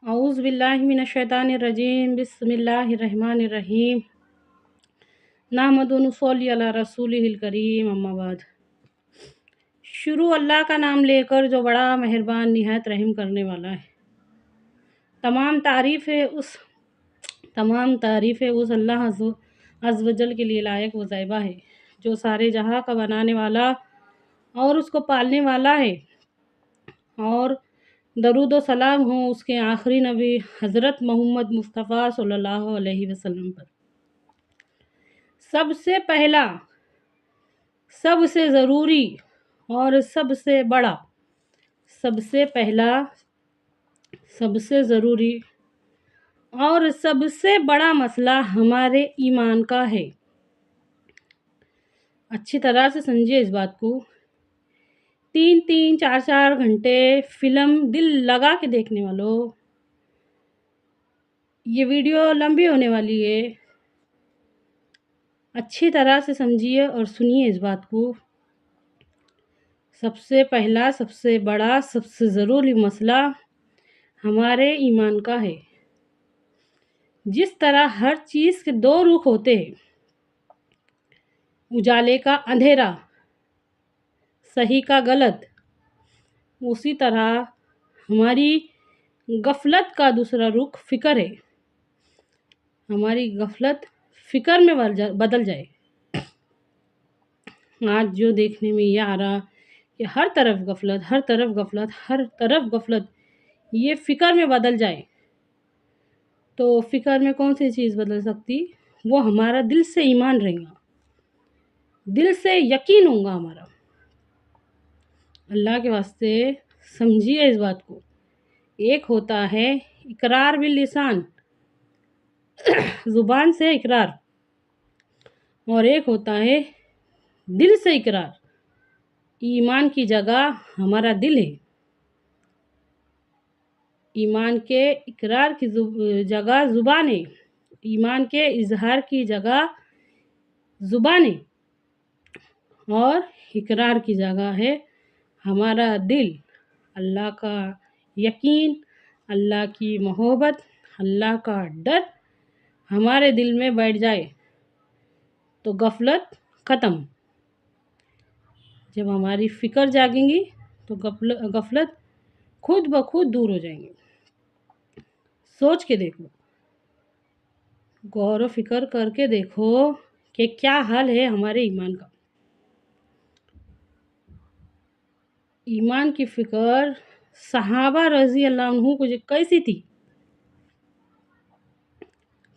اعوذ باللہ من الشیطان الرجیم بسم اللہ الرحمن الرحیم نحمد و نصلی علی رسولہ الکریم اما بعد۔ شروع اللہ کا نام لے کر جو بڑا مہربان نہایت رحم کرنے والا ہے۔ تمام تعریفیں اس اللہ عز و جل کے لیے لائق و زیبا ہے جو سارے جہاں کا بنانے والا اور اس کو پالنے والا ہے، اور درود و سلام ہوں اس کے آخری نبی حضرت محمد مصطفیٰ صلی اللہ علیہ وسلم پر۔ سب سے پہلا، سب سے ضروری اور سب سے بڑا، سب سے پہلا، سب سے ضروری اور سب سے بڑا مسئلہ ہمارے ایمان کا ہے۔ اچھی طرح سے سمجھیے اس بات کو۔ 3 4 گھنٹے فلم دل لگا کے دیکھنے والوں، یہ ویڈیو لمبی ہونے والی ہے، اچھی طرح سے سمجھیے اور سنیے اس بات کو۔ سب سے پہلا، سب سے بڑا، سب سے ضروری مسئلہ ہمارے ایمان کا ہے۔ جس طرح ہر چیز کے دو رخ ہوتے ہیں، اجالے کا اندھیرا، صحیح کا غلط، اسی طرح ہماری غفلت کا دوسرا رخ فکر ہے۔ ہماری غفلت فکر میں بدل جائے۔ آج جو دیکھنے میں یہ آ رہا کہ ہر طرف غفلت، ہر طرف غفلت، ہر طرف غفلت، یہ فکر میں بدل جائے تو فکر میں کون سی چیز بدل سکتی؟ وہ ہمارا دل سے ایمان رہے گا، دل سے یقین ہوگا ہمارا۔ اللہ کے واسطے سمجھیے اس بات کو۔ ایک ہوتا ہے اقرار باللسان، زبان سے اقرار، اور ایک ہوتا ہے دل سے اقرار۔ ایمان کی جگہ ہمارا دل ہے، ایمان کے اقرار کی جگہ زبان ہے، ایمان کے اظہار کی جگہ زبان ہے، اور اقرار کی جگہ ہے ہمارا دل۔ اللہ کا یقین، اللہ کی محبت، اللہ کا ڈر ہمارے دل میں بیٹھ جائے تو غفلت ختم۔ جب ہماری فکر جاگیں گی تو غفلت خود بخود دور ہو جائیں گی۔ سوچ کے دیکھو، غور و فکر کر کے دیکھو کہ کیا حال ہے ہمارے ایمان کا۔ ایمان کی فکر صحابہ رضی اللہ عنہ کو کیسی تھی؟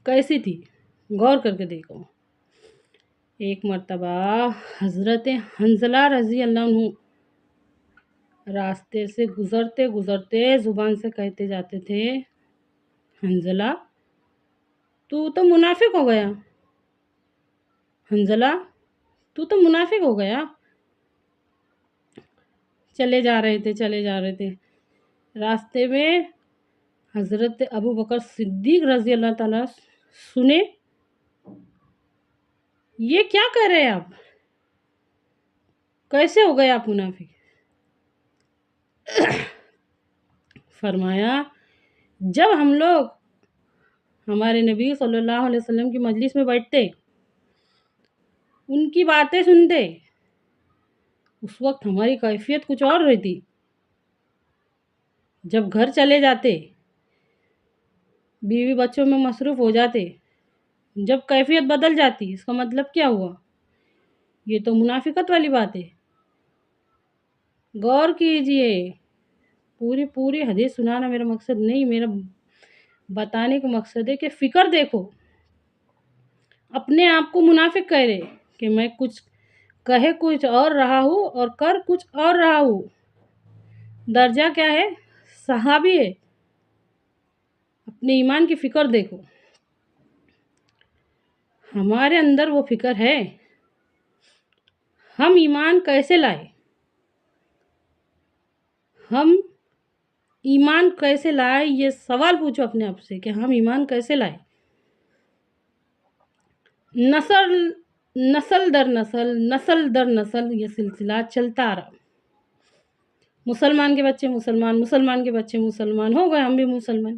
کیسی تھی؟ غور کر کے دیکھو۔ ایک مرتبہ حضرت حنظلہ رضی اللہ عنہ راستے سے گزرتے گزرتے زبان سے کہتے جاتے تھے، حنظلہ تو منافق ہو گیا، حنظلہ تو منافق ہو گیا۔ چلے جا رہے تھے راستے میں حضرت ابو بکر صدیق رضی اللہ تعالیٰ سنے، یہ کیا کہہ رہے ہیں آپ؟ کیسے ہو گئے آپ منافق؟ فرمایا، جب ہم لوگ ہمارے نبی صلی اللہ علیہ وسلم کی مجلس میں بیٹھتے، ان کی باتیں سنتے، اس وقت ہماری کیفیت کچھ اور رہتی۔ جب گھر چلے جاتے، بیوی بچوں میں مصروف ہو جاتے، جب کیفیت بدل جاتی، اس کا مطلب کیا ہوا؟ یہ تو منافقت والی بات ہے۔ غور کیجئے، پوری حدیث سنانا میرا مقصد نہیں، میرا بتانے کا مقصد ہے کہ فکر دیکھو۔ اپنے آپ کو منافق کہہ رہے کہ میں کہے کچھ اور رہا ہوں اور کر کچھ اور رہا ہوں۔ درجہ کیا ہے؟ صحابی ہے۔ اپنے ایمان کی فکر دیکھو، ہمارے اندر وہ فکر ہے؟ ہم ایمان کیسے لائے؟ ہم ایمان کیسے لائے؟ یہ سوال پوچھو اپنے آپ سے کہ ہم ایمان کیسے لائے؟ نسل در نسل یہ سلسلہ چلتا آ رہا۔ مسلمان کے بچے مسلمان، مسلمان کے بچے مسلمان ہو گئے، ہم بھی مسلمان۔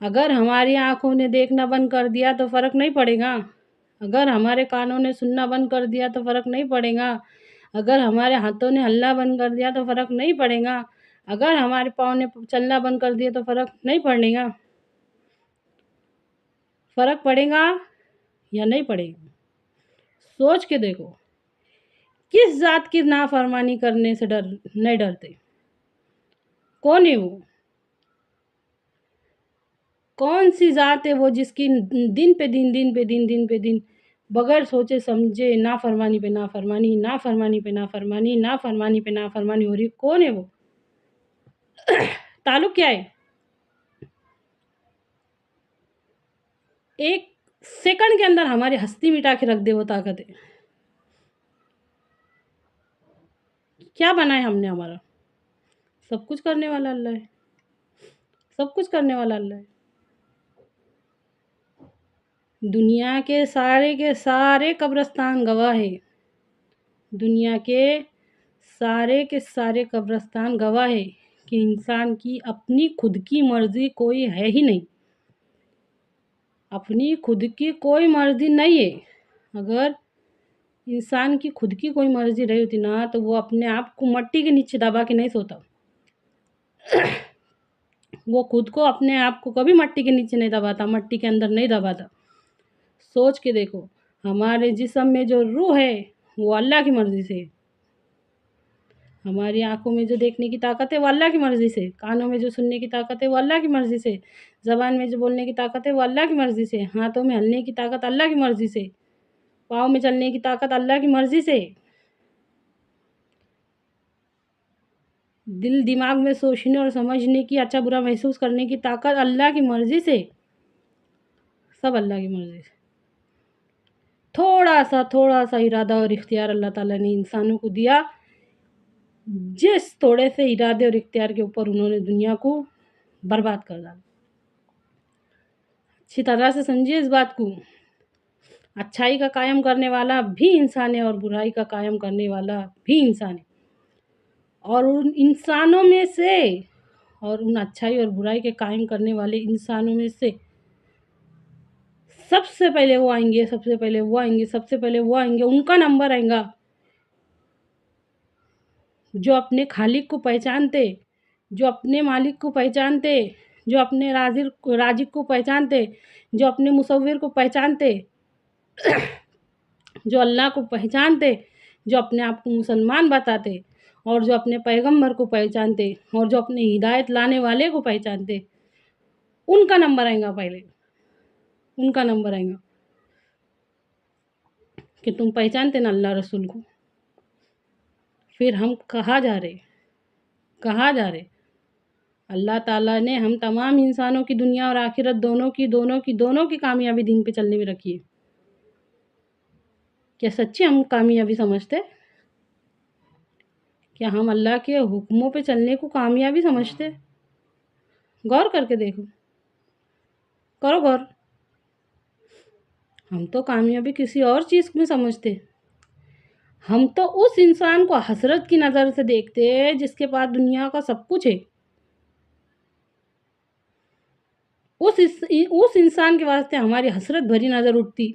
اگر ہماری آنکھوں نے دیکھنا بند کر دیا تو فرق نہیں پڑے گا، اگر ہمارے کانوں نے سننا بند کر دیا تو فرق نہیں پڑے گا، اگر ہمارے ہاتھوں نے ہلنا بند کر دیا تو فرق نہیں پڑے گا، اگر ہمارے پاؤں نے چلنا بند کر دیا تو فرق نہیں پڑے گا، فرق پڑے گا یا نہیں پڑے گا؟ سوچ کے دیکھو، کس ذات کی نافرمانی کرنے سے نہیں ڈرتے؟ کون ہے وہ؟ کون سی ذات ہے وہ جس کی دن پہ دن بغیر سوچے سمجھے نافرمانی پہ نافرمانی نافرمانی پہ نافرمانی نافرمانی پہ نافرمانی ہو رہی؟ کون ہے وہ؟ تعلق کیا ہے؟ ایک سیکنڈ کے اندر ہماری ہستی مٹا کے رکھ دے وہ طاقت ہے۔ کیا بنا ہے ہم نے ہمارا؟ سب کچھ کرنے والا اللہ ہے، سب کچھ کرنے والا اللہ ہے۔ دنیا کے سارے قبرستان گواہ ہے، دنیا کے سارے قبرستان گواہ ہے کہ انسان کی اپنی خود کی مرضی کوئی ہے ہی نہیں، اپنی خود کی کوئی مرضی نہیں ہے۔ اگر انسان کی خود کی کوئی مرضی رہی ہوتی نا تو وہ اپنے آپ کو مٹی کے نیچے دبا کے نہیں سوتا، وہ خود کو اپنے آپ کو کبھی مٹی کے نیچے نہیں دباتا، مٹی کے اندر نہیں دباتا۔ سوچ کے دیکھو، ہمارے جسم میں جو روح ہے وہ اللہ کی مرضی سے ہے، ہماری آنکھوں میں جو دیکھنے کی طاقت ہے وہ اللہ کی مرضی سے، کانوں میں جو سننے کی طاقت ہے وہ اللہ کی مرضی سے، زبان میں جو بولنے کی طاقت ہے وہ اللہ کی مرضی سے، ہاتھوں میں ہلنے کی طاقت اللہ کی مرضی سے، پاؤں میں چلنے کی طاقت اللہ کی مرضی سے، دل دماغ میں سوچنے اور سمجھنے کی، اچھا برا محسوس کرنے کی طاقت اللہ کی مرضی سے، سب اللہ کی مرضی سے۔ تھوڑا سا ارادہ اور اختیار اللہ تعالیٰ نے انسانوں کو دیا، جس تھوڑے سے ارادے اور اختیار کے اوپر انہوں نے دنیا کو برباد کر ڈالا۔ اچھی طرح سے سمجھیے اس بات کو، اچھائی کا قائم کرنے والا بھی انسان ہے اور برائی کا قائم کرنے والا بھی انسان ہے، اور ان انسانوں میں سے اور ان اچھائی اور برائی کے قائم کرنے والے انسانوں میں سے سب سے پہلے وہ آئیں گے، سب سے پہلے وہ آئیں گے، سب سے پہلے وہ آئیں گے، ان کا نمبر آئے گا جو اپنے خالق کو پہچانتے، جو اپنے مالک کو پہچانتے، جو اپنے رازق کو پہچانتے، جو اپنے مصور کو پہچانتے، جو اللہ کو پہچانتے، جو اپنے آپ کو مسلمان بتاتے، اور جو اپنے پیغمبر کو پہچانتے، اور جو اپنے ہدایت لانے والے کو پہچانتے، ان کا نمبر آئے گا پہلے، ان کا نمبر آئے گا کہ تم پہچانتے نا اللہ رسول کو۔ پھر ہم کہاں جا رہے؟ اللہ تعالیٰ نے ہم تمام انسانوں کی دنیا اور آخرت دونوں کی کامیابی دین پہ چلنے میں رکھی ہے۔ کیا سچی ہم کامیابی سمجھتے؟ کیا ہم اللہ کے حکموں پہ چلنے کو کامیابی سمجھتے؟ غور کر کے دیکھو، کرو غور۔ ہم تو کامیابی کسی اور چیز میں سمجھتے، ہم تو اس انسان کو حسرت کی نظر سے دیکھتے جس کے پاس دنیا کا سب کچھ ہے، اس انسان کے واسطے ہماری حسرت بھری نظر اٹھتی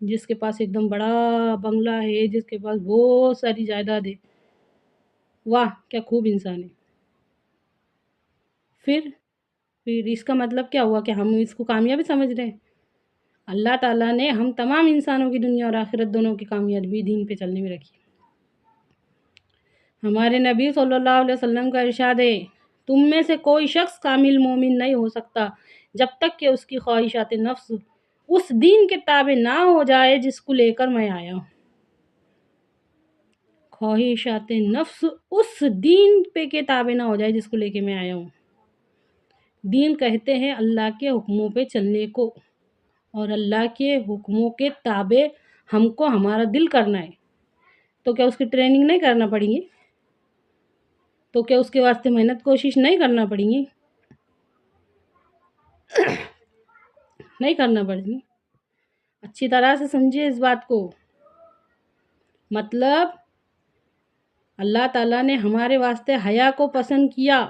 جس کے پاس ایک دم بڑا بنگلہ ہے، جس کے پاس بہت ساری جائیداد ہے، واہ کیا خوب انسان ہے۔ پھر اس کا مطلب کیا ہوا کہ ہم اس کو کامیابی سمجھ رہے ہیں؟ اللہ تعالیٰ نے ہم تمام انسانوں کی دنیا اور آخرت دونوں کی کامیابی دین پہ چلنے میں رکھی۔ ہمارے نبی صلی اللہ علیہ وسلم کا ارشاد ہے، تم میں سے کوئی شخص کامل مومن نہیں ہو سکتا جب تک کہ اس کی خواہشات نفس اس دین کے تابع نہ ہو جائے جس کو لے کر میں آیا ہوں۔ خواہشات نفس اس دین پہ کے تابع نہ ہو جائے جس کو لے کے میں آیا ہوں۔ دین کہتے ہیں اللہ کے حکموں پہ چلنے کو، اور اللہ کے حکموں کے تابع ہم کو ہمارا دل کرنا ہے، تو کیا اس کی ٹریننگ نہیں کرنا پڑیں گی؟ تو کیا اس کے واسطے محنت کوشش نہیں کرنا پڑیں گی؟ نہیں کرنا پڑیں گی۔ اچھی طرح سے سمجھیے اس بات کو، مطلب اللہ تعالیٰ نے ہمارے واسطے حیا کو پسند کیا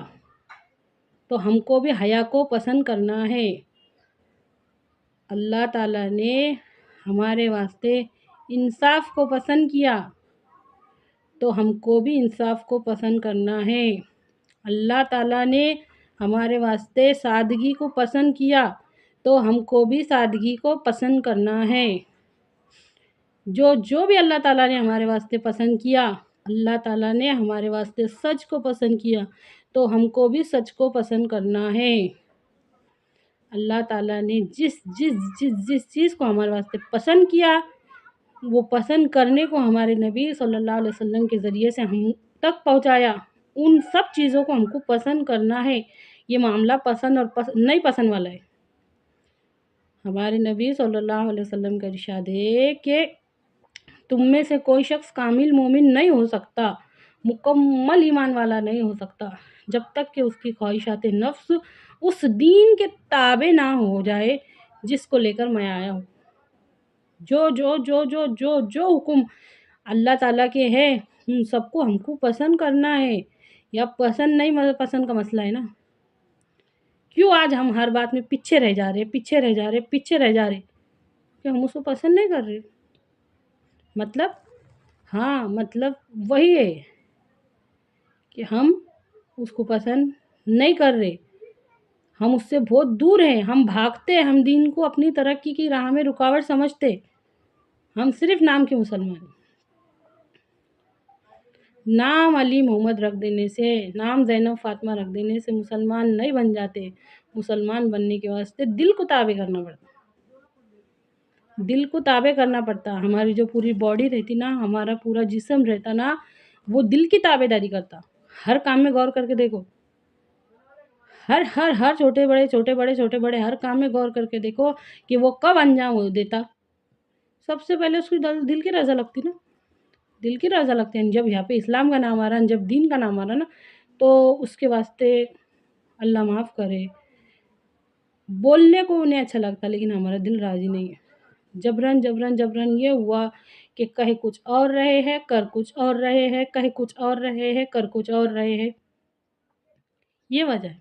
تو ہم کو بھی حیا کو پسند کرنا ہے۔ اللہ تعالیٰ نے ہمارے واسطے انصاف کو پسند کیا تو ہم کو بھی انصاف کو پسند کرنا ہے۔ اللہ تعالیٰ نے ہمارے واسطے سادگی کو پسند کیا تو ہم کو بھی سادگی کو پسند کرنا ہے۔ جو بھی اللہ تعالیٰ نے ہمارے واسطے پسند کیا، اللہ تعالیٰ نے ہمارے واسطے سچ کو پسند کیا تو ہم کو بھی سچ کو پسند کرنا ہے۔ اللہ تعالیٰ نے جس چیز کو ہمارے واسطے پسند کیا، وہ پسند کرنے کو ہمارے نبی صلی اللہ علیہ وسلم کے ذریعے سے ہم تک پہنچایا۔ ان سب چیزوں کو ہم کو پسند کرنا ہے۔ یہ معاملہ پسند اور نہیں پسند والا ہے۔ ہمارے نبی صلی اللہ علیہ وسلم کا ارشاد ہے کہ تم میں سے کوئی شخص کامل مومن نہیں ہو سکتا، مکمل ایمان والا نہیں ہو سکتا، جب تک کہ اس کی خواہشات نفس اس دین کے تابع نہ ہو جائے جس کو لے کر میں آیا ہوں۔ جو حکم اللہ تعالیٰ کے ہے ان سب کو ہم کو پسند کرنا ہے۔ یا پسند نہیں پسند کا مسئلہ ہے نا۔ کیوں آج ہم ہر بات میں پیچھے رہ جا رہے کہ ہم اس کو پسند نہیں کر رہے؟ مطلب وہی ہے کہ ہم اس کو پسند نہیں کر رہے، ہم اس سے بہت دور ہیں، ہم بھاگتے، ہم دین کو اپنی ترقی کی راہ میں رکاوٹ سمجھتے، ہم صرف نام کے مسلمان ہیں۔ نام علی محمد رکھ دینے سے، نام زینب فاطمہ رکھ دینے سے مسلمان نہیں بن جاتے۔ مسلمان بننے کے واسطے دل کو تابع کرنا پڑتا۔ ہماری جو پوری باڈی رہتی نا، ہمارا پورا جسم رہتا نا، وہ دل کی تابع داری کرتا۔ ہر کام میں غور کر کے دیکھو، ہر چھوٹے بڑے ہر کام میں غور کر کے دیکھو کہ وہ کب انجام دیتا۔ سب سے پہلے اس کی دل کی رضا لگتی نا، دل کی رضا لگتی ہے۔ جب یہاں پہ اسلام کا نام آ رہا ہے، جب دین کا نام آ رہا ہے نا، تو اس کے واسطے اللہ معاف کرے، بولنے کو انہیں اچھا لگتا لیکن ہمارا دل راضی نہیں ہے۔ جبرن یہ ہوا کہ کہیں کچھ اور رہے ہیں، کر کچھ اور رہے ہیں، کہیں کچھ اور رہے ہیں، کر کچھ اور رہے ہیں۔ یہ وجہ ہے۔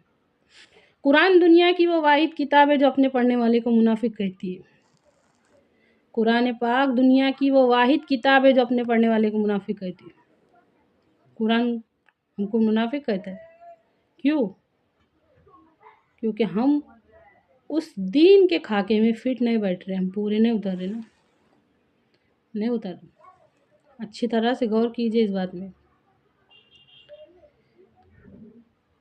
قرآن دنیا کی وہ واحد کتاب ہے جو اپنے پڑھنے والے کو منافق کہتی ہے۔ قرآن پاک دنیا کی وہ واحد کتاب ہے جو اپنے پڑھنے والے کو منافق کہتی ہے۔ قرآن ہم کو منافق کہتا ہے۔ کیوں؟ کیونکہ ہم اس دین کے خاکے میں فٹ نہیں بیٹھ رہے، ہم پورے نہیں اتر رہے نا، نہیں اتر رہے۔ اچھی طرح سے غور کیجئے اس بات میں۔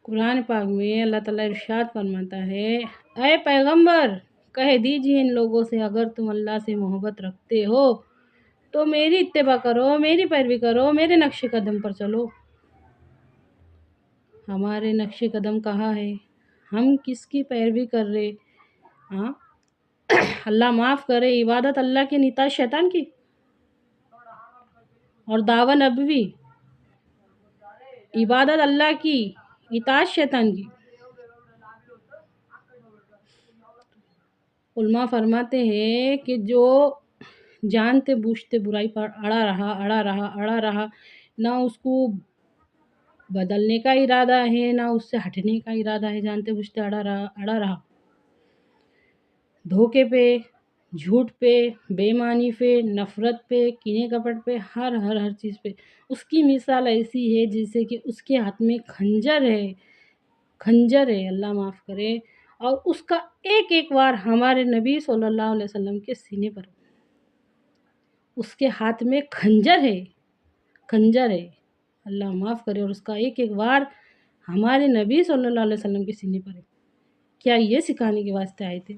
قرآن پاک میں اللہ تعالیٰ ارشاد فرماتا ہے، اے پیغمبر کہہ دیجئے ان لوگوں سے اگر تم اللہ سے محبت رکھتے ہو تو میری اتباع کرو، میری پیروی کرو، میرے نقش قدم پر چلو۔ ہمارے نقش قدم کہاں ہے؟ ہم کس کی پیروی کر رہے؟ اللہ معاف کرے، عبادت اللہ کی اطاعت شیطان کی، اور دعوی نبوی، عبادت اللہ کی، اطاعت شیطان کی۔ علماء فرماتے ہیں کہ جو جانتے بوجھتے برائی پر اڑا رہا، نہ اس کو بدلنے کا ارادہ ہے، نہ اس سے ہٹنے کا ارادہ ہے، جانتے بوجھتے اڑا رہا، دھوکے پہ، جھوٹ پہ، بے ایمانی پہ، نفرت پہ، کینے کپٹ پہ، ہر چیز پہ، اس کی مثال ایسی ہے جیسے کہ اس کے ہاتھ میں کھنجر ہے، اللہ معاف کرے، اور اس کا ایک وار ہمارے نبی صلی اللہ علیہ وسلم کے سینے پر، اس کے ہاتھ میں کھنجر ہے، اللہ معاف کرے، اور اس کا ایک وار ہمارے نبی صلی اللہ علیہ وسلم کے سینے پر ہے۔ کیا یہ سکھانے کے واسطے آئے تھے؟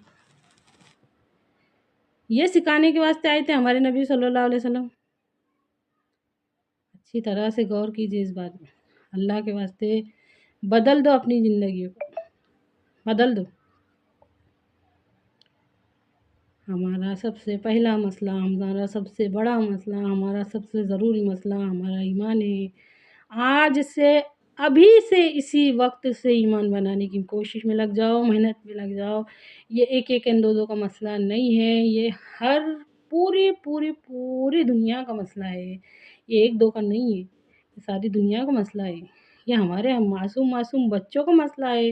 ہمارے نبی صلی اللہ علیہ وسلم؟ اچھی طرح سے غور کیجئے اس بات میں۔ اللہ کے واسطے بدل دو اپنی زندگیوں کو، بدل دو۔ ہمارا سب سے پہلا مسئلہ، ہمارا سب سے بڑا مسئلہ، ہمارا سب سے ضروری مسئلہ ہمارا ایمان ہے۔ آج سے، ابھی سے، اسی وقت سے ایمان بنانے کی کوشش میں لگ جاؤ، محنت میں لگ جاؤ۔ یہ ایک دو کا مسئلہ نہیں ہے، یہ ہر پوری دنیا کا مسئلہ ہے۔ یہ ایک دو کا نہیں ہے، یہ ساری دنیا کا مسئلہ ہے۔ یہ ہمارے معصوم بچوں کا مسئلہ ہے،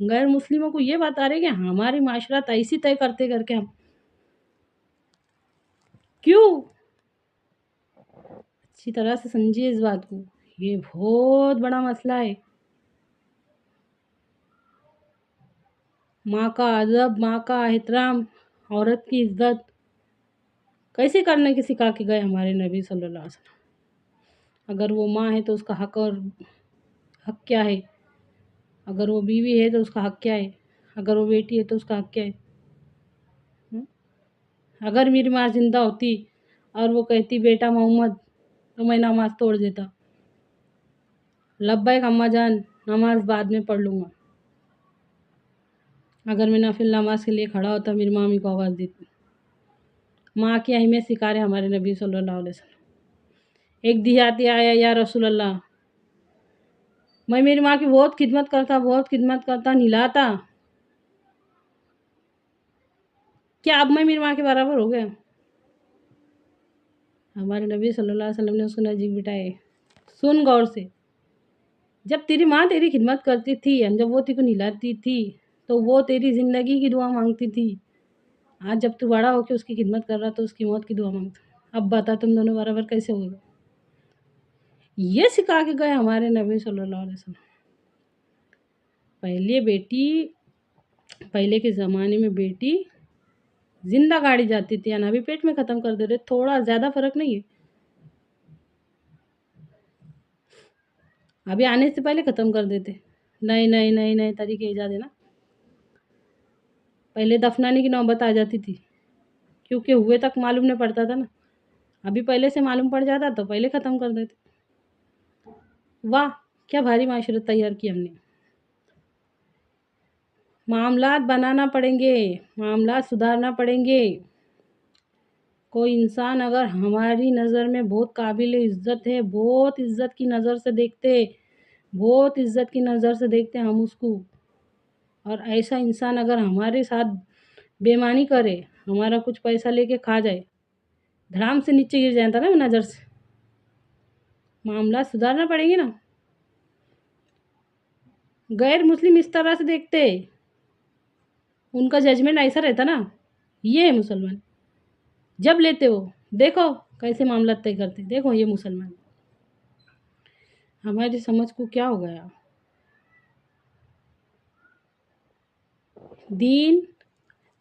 غیر مسلموں کو یہ بتا رہے کہ ہماری معاشرت ایسی طے کرتے کر کے ہم کیوں؟ اچھی طرح سے سمجھیے اس بات کو، یہ بہت بڑا مسئلہ ہے۔ ماں کا ادب، ماں کا احترام، عورت کی عزت کیسے کرنے کی سکھا کے گئے ہمارے نبی صلی اللہ علیہ وسلم۔ اگر وہ ماں ہے تو اس کا حق اور حق کیا ہے، اگر وہ بیوی ہے تو اس کا حق کیا ہے، اگر وہ بیٹی ہے تو اس کا حق کیا ہے۔ اگر میری ماں زندہ ہوتی اور وہ کہتی بیٹا محمد، تو میں نماز توڑ دیتا، لبیک اماں جان، نماز بعد میں پڑھ لوں گا۔ اگر میں نفل نماز کے لیے کھڑا ہوتا میری ماں کو آواز دیتی۔ ماں کی اہمیت سکھا رہے ہمارے نبی صلی اللہ علیہ وسلم۔ ایک دیہاتی آیا، یا رسول اللہ، میں میری ماں کی بہت خدمت کرتا نہلاتا، کیا اب میں میری ماں کے برابر ہو گیا؟ ہمارے نبی صلی اللہ علیہ وسلم نے اس کو نزدیک بٹھائے، سن غور سے، جب تیری ماں تیری خدمت کرتی تھی، جب وہ تیرے کو نہلاتی تھی تو وہ تیری زندگی کی دعا مانگتی تھی، آج جب تو بڑا ہو کے اس کی خدمت کر رہا تو اس کی موت کی دعا مانگتا، اب بتا تم دونوں برابر کیسے ہو گئے؟ یہ سکھا کے گئے ہمارے نبی صلی اللہ علیہ وسلم۔ پہلے کے زمانے میں بیٹی زندہ گاڑی جاتی تھی، ابھی پیٹ میں ختم کر دے رہے، تھوڑا زیادہ فرق نہیں ہے، ابھی آنے سے پہلے ختم کر دیتے، نئے طریقے ایجاد ہے نا۔ پہلے دفنانے کی نوبت آ جاتی تھی، کیونکہ ہوئے تک معلوم نہیں پڑتا تھا نا، ابھی پہلے سے معلوم پڑ جاتا تو پہلے ختم کر دیتے۔ واہ کیا بھاری معاشرت تیار کی ہم نے۔ معاملات بنانا پڑیں گے، معاملات سدھارنا پڑیں گے۔ کوئی انسان اگر ہماری نظر میں بہت قابل عزت ہے، بہت عزت کی نظر سے دیکھتے ہم اس کو، اور ایسا انسان اگر ہمارے ساتھ بے ایمانی کرے، ہمارا کچھ پیسہ لے کے کھا جائے، دھڑام سے نیچے گر جاتا نا وہ نظر سے۔ معاملات سدھارنا پڑیں گے نا۔ غیر مسلم اس طرح سے دیکھتے، ان کا ججمنٹ ایسا رہتا نا، یہ ہے مسلمان، جب لیتے ہو دیکھو کیسے معاملات طے کرتے، دیکھو یہ مسلمان۔ ہماری سمجھ کو کیا ہو گیا؟ دین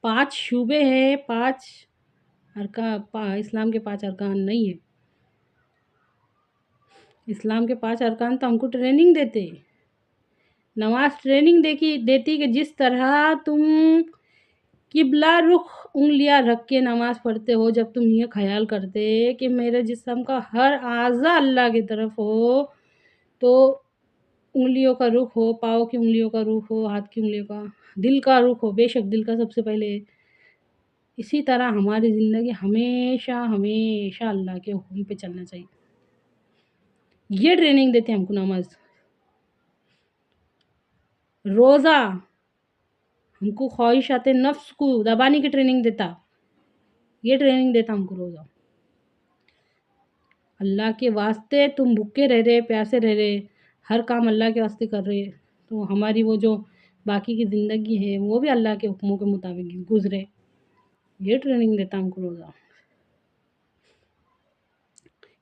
5 شعبے ہیں، 5 ارکان، اسلام کے 5 ارکان نہیں ہے۔ اسلام کے 5 ارکان تو ہم کو ٹریننگ دیتے، نماز ٹریننگ دیتی کہ جس طرح تم قبلہ رخ انگلیاں رکھ کے نماز پڑھتے ہو، جب تم یہ خیال کرتے کہ میرے جسم کا ہر اعضاء اللہ کی طرف ہو، تو انگلیوں کا رخ ہو، پاؤں کی انگلیوں کا رخ ہو، ہاتھ کی انگلیوں کا، دل کا رخ ہو، بے شک دل کا سب سے پہلے، اسی طرح ہماری زندگی ہمیشہ اللہ کے حکم پہ چلنا چاہیے۔ یہ ٹریننگ دیتے ہم کو نماز، روزہ ہم کو خواہشات نفس کو دبانے کی ٹریننگ دیتا، یہ ٹریننگ دیتا ہم کو روزہ۔ اللہ کے واسطے تم بھوکے رہ رہے، پیاسے رہ رہے، ہر کام اللہ کے واسطے کر رہے، تو ہماری وہ جو باقی کی زندگی ہے وہ بھی اللہ کے حکموں کے مطابق گزرے، یہ ٹریننگ دیتا ہم کو روزہ۔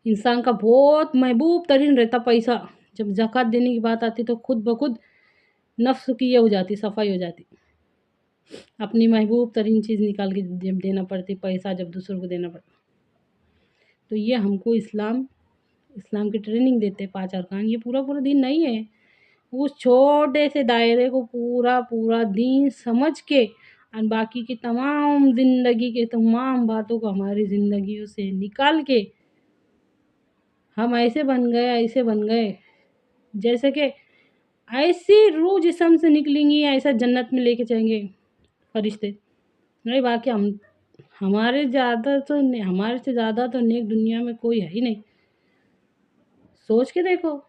انسان کا بہت محبوب ترین رہتا پیسہ، جب زکوٰۃ دینے کی بات آتی تو خود بخود نفس کی یہ ہو جاتی، صفائی ہو جاتی، اپنی محبوب ترین چیز نکال کے جب دینا پڑتی، پیسہ جب دوسروں کو دینا پڑتا، تو یہ ہم کو اسلام کی ٹریننگ دیتے 5 ارکان۔ یہ پورا دین نہیں ہے، اس چھوٹے سے دائرے کو پورا دین سمجھ کے اور باقی کی تمام زندگی کے تمام باتوں کو ہماری زندگیوں سے نکال کے ہم ایسے بن گئے جیسے کہ ایسی روح جسم سے نکلیں گی، ایسا جنت میں لے کے چلیں گے فرشتے، نہیں باقی ہمارے سے زیادہ تو نیک دنیا میں کوئی ہے ہی نہیں۔ سوچ کے دیکھو،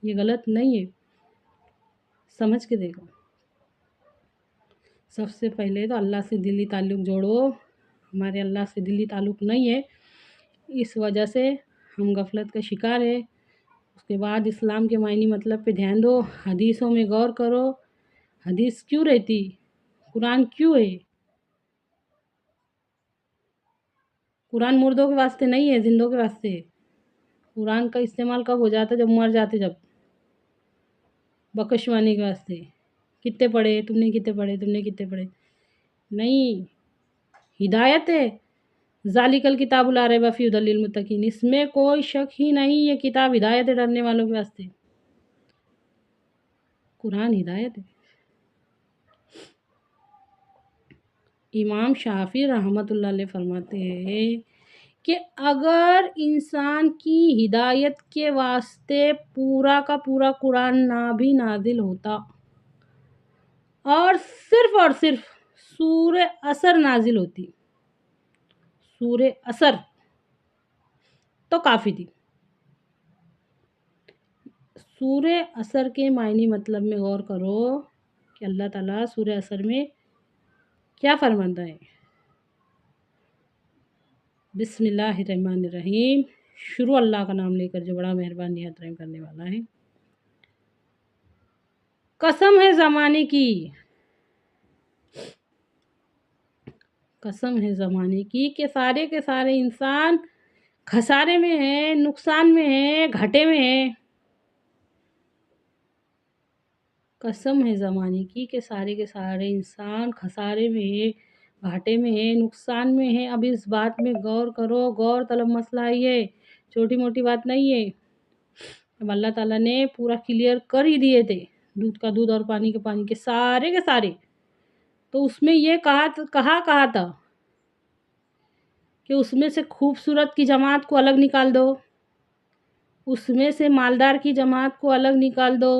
یہ غلط نہیں ہے، سمجھ کے دیکھو۔ سب سے پہلے تو اللہ سے دلی تعلق جوڑو، ہمارے اللہ سے دلی تعلق نہیں ہے، اس وجہ سے ہم غفلت کا شکار ہے۔ اس کے بعد اسلام کے معنی مطلب پہ دھیان دو، حدیثوں میں غور کرو، حدیث کیوں رہتی؟ قرآن کیوں ہے؟ قرآن مردوں کے واسطے نہیں ہے، زندوں کے واسطے ہے۔ قرآن کا استعمال کب ہو جاتا ہے؟ جب مر جاتے، جب بکشوانے کے واسطے۔ کتنے پڑھے تم نے، کتنے پڑھے تم نے، کتنے پڑھے؟ نہیں، ہدایت ہے۔ ذالک الکتاب لا ریب فیہ ھدی للمتقین، اس میں کوئی شک ہی نہیں، یہ کتاب ہدایت ہے ڈرنے والوں کے واسطے۔ قرآن ہدایت ہے۔ امام شافعی رحمۃ اللہ علیہ فرماتے ہیں کہ اگر انسان کی ہدایت کے واسطے پورا کا پورا قرآن نہ بھی نازل ہوتا اور صرف سورہ عصر نازل ہوتی، سورہ عصر، تو کافی تھی۔ سورہ عصر کے معنی مطلب میں غور کرو کہ اللہ تعالیٰ سورہ عصر میں کیا فرماتا ہے۔ بسم اللہ الرحمن الرحیم، شروع اللہ کا نام لے کر جو بڑا مہربان نہایت رحم کرنے والا ہے۔ قسم ہے زمانے کی، قسم ہے زمانے کی کہ سارے کے سارے انسان خسارے میں ہیں، نقصان میں ہیں، گھاٹے میں ہیں۔ قسم ہے زمانے کی کہ سارے کے سارے انسان خسارے میں ہیں، گھاٹے میں ہیں، نقصان میں ہیں۔ اب اس بات میں غور کرو، غور طلب مسئلہ یہ چھوٹی موٹی بات نہیں ہے۔ اب اللہ تعالیٰ نے پورا کلیئر کر ہی دیے تھے، دودھ کا دودھ اور پانی کے پانی کے سارے، تو اس میں یہ کہا تھا کہ اس میں سے خوبصورت کی جماعت کو الگ نکال دو، اس میں سے مالدار کی جماعت کو الگ نکال دو،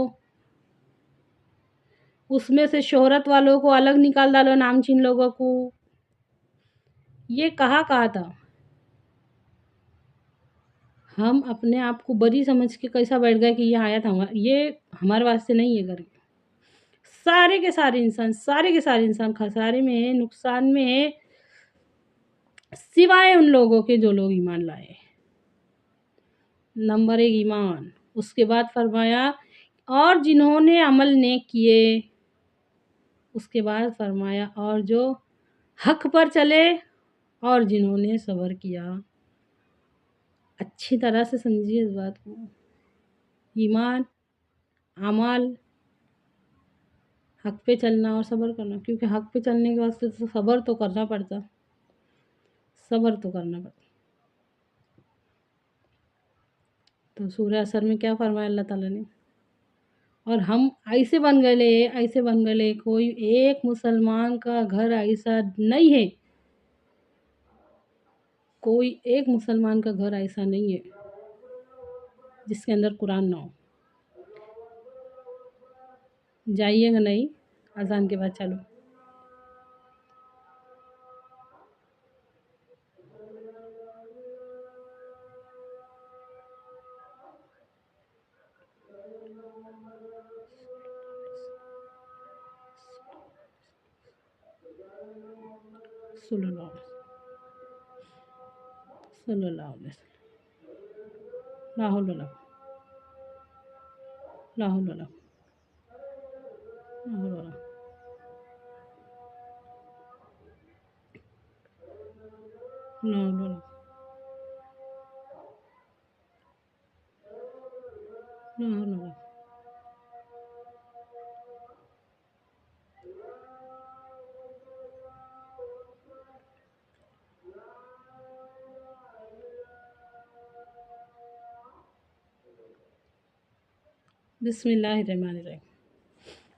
اس میں سے شہرت والوں کو الگ نکال ڈالو، نامچین لوگوں کو۔ یہ کہا تھا۔ ہم اپنے آپ کو بری سمجھ کے کیسا بیٹھ گئے کہ یہ آیت یہ ہمارے واسطے نہیں ہے۔ کریں سارے کے سارے انسان خسارے میں ہیں، نقصان میں ہیں، سوائے ان لوگوں کے جو لوگ ایمان لائے۔ نمبر 1 ایمان، اس کے بعد فرمایا اور جنہوں نے عمل نیک کیے، اس کے بعد فرمایا اور جو حق پر چلے اور جنہوں نے صبر کیا۔ اچھی طرح سے سمجھیے اس بات کو، ایمان، اعمال، حق پہ چلنا اور صبر کرنا، کیونکہ حق پہ چلنے کے واسطے تو صبر تو کرنا پڑتا، تو سورہ عصر میں کیا فرمایا اللہ تعالیٰ نے؟ اور ہم ایسے بن گئے کوئی ایک مسلمان کا گھر ایسا نہیں ہے، کوئی ایک مسلمان کا گھر ایسا نہیں ہے جس کے اندر قرآن نہ ہو۔ جائیے گا نہیں، اذان کے بعد چلو۔ صلی اللہ علیہ وسلم، لا حول ولا بسم اللہ الرحمن الرحیم۔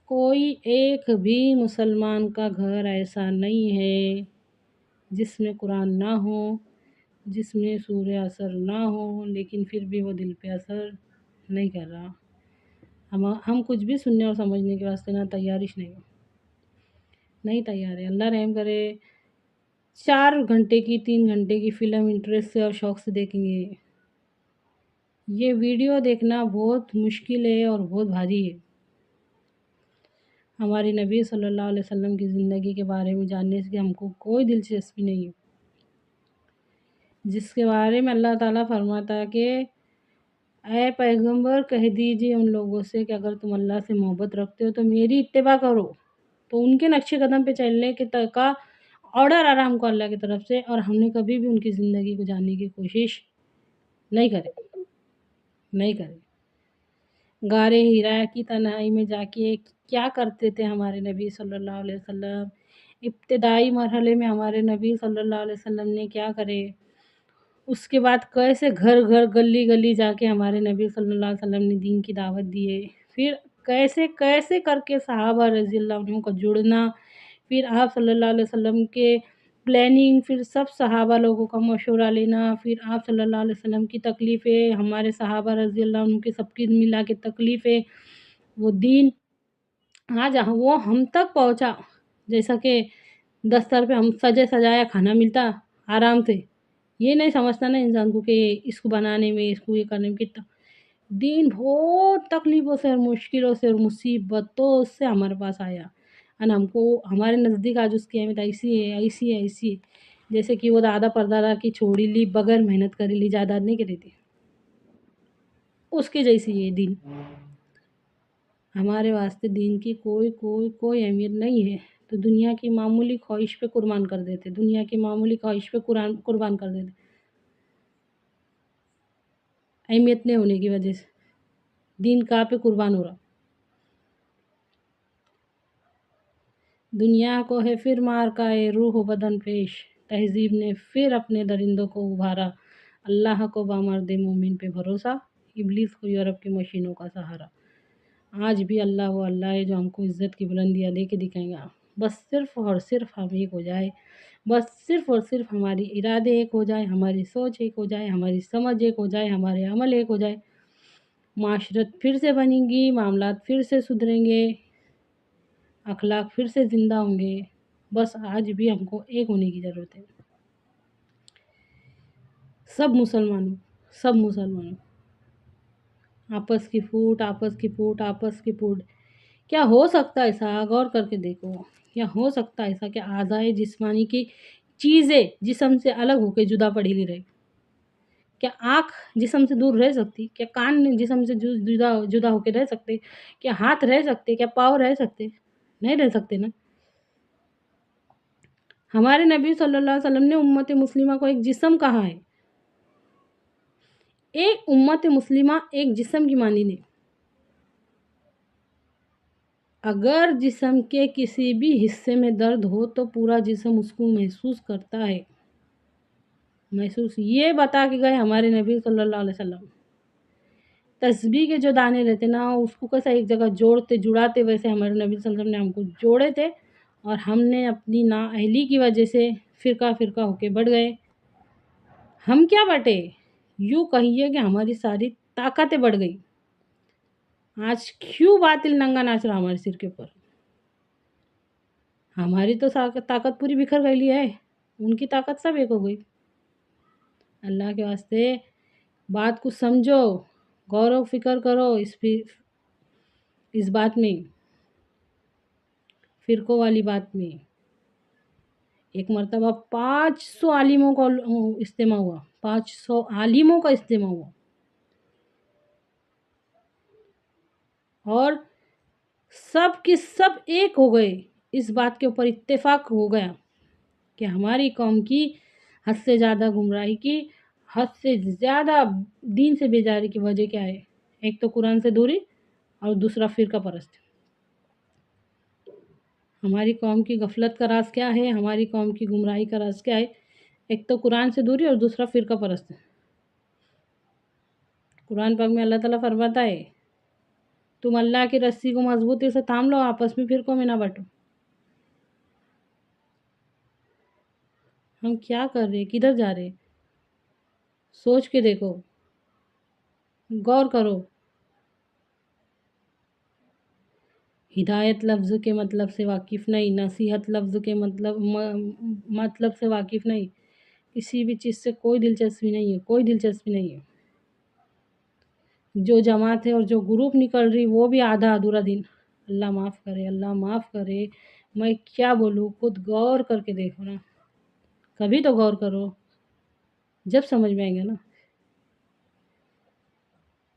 کوئی ایک بھی مسلمان کا گھر ایسا نہیں ہے جس میں قرآن نہ ہو، جس میں سورہ عصر نہ ہو، لیکن پھر بھی وہ دل پہ اثر نہیں کر رہا۔ ہم کچھ بھی سننے اور سمجھنے کے واسطے نہ نہیں تیار ہے۔ اللہ رحم کرے، 4 گھنٹے کی 3 گھنٹے کی فلم انٹرسٹ سے اور شوق سے دیکھیں گے۔ یہ ویڈیو دیکھنا بہت مشکل ہے اور بہت بھاری ہے۔ ہماری نبی صلی اللہ علیہ وسلم کی زندگی کے بارے میں جاننے سے ہم کو کوئی دلچسپی نہیں ہے، جس کے بارے میں اللہ تعالیٰ فرماتا ہے کہ اے پیغمبر کہہ دیجیے ان لوگوں سے کہ اگر تم اللہ سے محبت رکھتے ہو تو میری اتباع کرو، تو ان کے نقش قدم پہ چلنے کا آرڈر آ رہا ہم کو اللہ کی طرف سے، اور ہم نے کبھی بھی ان کی زندگی کو جاننے کی کوشش نہیں کرے۔ غار حرا کی تنہائی میں جا کے کیا کرتے تھے ہمارے نبی صلی اللہ علیہ وسلم، ابتدائی مرحلے میں ہمارے نبی صلی اللہ علیہ وسلم نے کیا کرے، اس کے بعد کیسے گھر گھر گلی گلی جا کے ہمارے نبی صلی اللہ علیہ وسلم نے دین کی دعوت دیے، پھر کیسے کیسے کر کے صحابہ رضی اللہ عنہم کا جڑنا، پھر آپ صلی اللہ علیہ وسلم کے پلاننگ، پھر سب صحابہ لوگوں کا مشورہ لینا، پھر آپ صلی اللہ علیہ وسلم کی تکلیفیں، ہمارے صحابہ رضی اللہ عنہم کے سب کی ملا کے تکلیفیں، وہ دین آج وہ ہم تک پہنچا، جیسا کہ دستر پہ ہم سجے سجایا کھانا ملتا آرام سے، یہ نہیں سمجھتا نا انسان کو کہ اس کو بنانے میں، اس کو یہ کرنے میں کتنا دین بہت تکلیفوں سے اور مشکلوں سے اور مصیبتوں سے ہمارے پاس آیا، اور ہم کو ہمارے نزدیک آج اس کی اہمیت ایسی ہے جیسے کہ وہ دادا پردادا کی چھوڑی لی بغیر محنت کری لی جائیداد نہیں کری تھی، اس کی جیسی یہ دین ہمارے واسطے دین کی کوئی اہمیت نہیں ہے، تو دنیا کی معمولی خواہش پہ قربان کر دیتے، دنیا کی معمولی خواہش پہ قربان کر دیتے، اہمیت نہیں ہونے کی وجہ سے دین کا پہ قربان ہو رہا، دنیا کو ہے پھر مار کا ہے روح و بدن پیش، تہذیب نے پھر اپنے درندوں کو ابھارا، اللہ کو بامرد مومن پہ بھروسہ، ابلیس کو یورپ کی مشینوں کا سہارا، آج بھی اللہ وہ اللہ ہے جو ہم کو عزت کی بلندیاں دے کے دکھائیں گا، بس صرف اور صرف ہم ایک ہو جائے، بس صرف اور صرف ہماری ارادے ایک ہو جائے، ہماری سوچ ایک ہو جائے، ہماری سمجھ ایک ہو جائے، ہمارے عمل ایک ہو جائے، معاشرت پھر سے بنے گی، معاملات پھر سے سدھریں گے، اخلاق پھر سے زندہ ہوں گے، بس آج بھی ہم کو ایک ہونے کی ضرورت ہے، سب مسلمانوں آپس کی پھوٹ، کیا ہو سکتا ہے ایسا؟ غور کر کے دیکھو، کیا ہو سکتا ہے ایسا کہ اعضائے جسمانی کی چیزیں جسم سے الگ ہو کے جدا پڑی لی رہے؟ کیا آنکھ جسم سے دور رہ سکتی؟ کیا کان جسم سے جدا ہو کے رہ سکتے؟ کیا ہاتھ رہ سکتے؟ کیا پاؤں رہ سکتے؟ نہیں رہ سکتے نا۔ ہمارے نبی صلی اللہ علیہ وسلم نے امت مسلمہ کو ایک جسم کہا ہے، ایک امت مسلمہ ایک جسم کی مانند ہے، اگر جسم کے کسی بھی حصے میں درد ہو تو پورا جسم اس کو محسوس کرتا ہے، یہ بتا کے گئے ہمارے نبی صلی اللہ علیہ وسلم۔ تسبیح کے جو دانے رہتے نا، اس کو کیسا ایک جگہ جڑاتے، ویسے ہمارے نبی صلی اللہ علیہ وسلم نے ہم کو جوڑے تھے، اور ہم نے اپنی نااہلی کی وجہ سے فرقہ ہو کے بڑھ گئے۔ ہم کیا بٹے؟ یوں کہیے کہ ہماری ساری طاقتیں بڑھ گئی۔ آج کیوں باطل ننگا ناچ رہا ہمارے سر کے اوپر؟ ہماری تو طاقت پوری بکھر گئی ہے، ان کی طاقت سب ایک ہو گئی۔ اللہ کے واسطے بات کو سمجھو، غور و فکر کرو، اس بات میں، فرقوں والی بات میں۔ ایک مرتبہ 500 عالموں کا اجتماع ہوا، 500 عالموں کا اجتماع ہوا، اور سب کے سب ایک ہو گئے، اس بات کے اوپر اتفاق ہو گیا کہ ہماری قوم کی حد سے زیادہ گمراہی کی، حد سے زیادہ دین سے بیزاری کی وجہ کیا ہے؟ ایک تو قرآن سے دوری، اور دوسرا فرقہ پرست۔ ہماری قوم کی غفلت کا راز کیا ہے؟ ہماری قوم کی گمراہی کا راز کیا ہے؟ ایک تو قرآن سے دوری اور دوسرا فرقہ پرست۔ قرآن پاک میں اللہ تعالیٰ فرماتا ہے تم اللہ کی رسی کو مضبوطی سے تھام لو، آپس میں فرقوں میں نہ بٹو۔ ہم کیا کر رہے؟ کدھر جا رہے؟ سوچ کے دیکھو، غور کرو۔ ہدایت لفظ کے مطلب سے واقف نہیں، نصیحت لفظ کے مطلب سے واقف نہیں، کسی بھی چیز سے کوئی دلچسپی نہیں ہے، جو جماعت ہے اور جو گروپ نکل رہی وہ بھی آدھا ادھورا دن۔ اللہ معاف کرے، میں کیا بولوں؟ خود غور کر کے دیکھو نا، کبھی تو غور کرو، جب سمجھ میں آئیں گے نا۔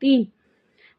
3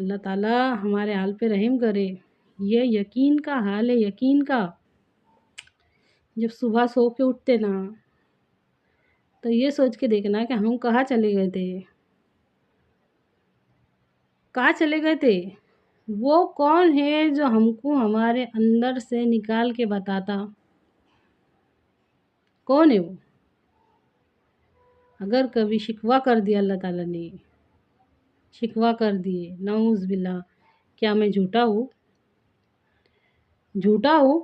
اللہ تعالیٰ ہمارے حال پہ رحم کرے۔ یہ یقین کا حال ہے، یقین کا۔ جب صبح سو کے اٹھتے نا تو یہ سوچ کے دیکھنا کہ ہم کہاں چلے گئے تھے، کہاں چلے گئے تھے۔ وہ کون ہے جو ہم کو ہمارے اندر سے نکال کے بتاتا؟ کون ہے وہ؟ اگر کبھی شکوہ کر دیا اللہ تعالیٰ نے، شکوہ کر دیے، نعوذ باللہ، کیا میں جھوٹا ہوں؟ جھوٹا ہوں؟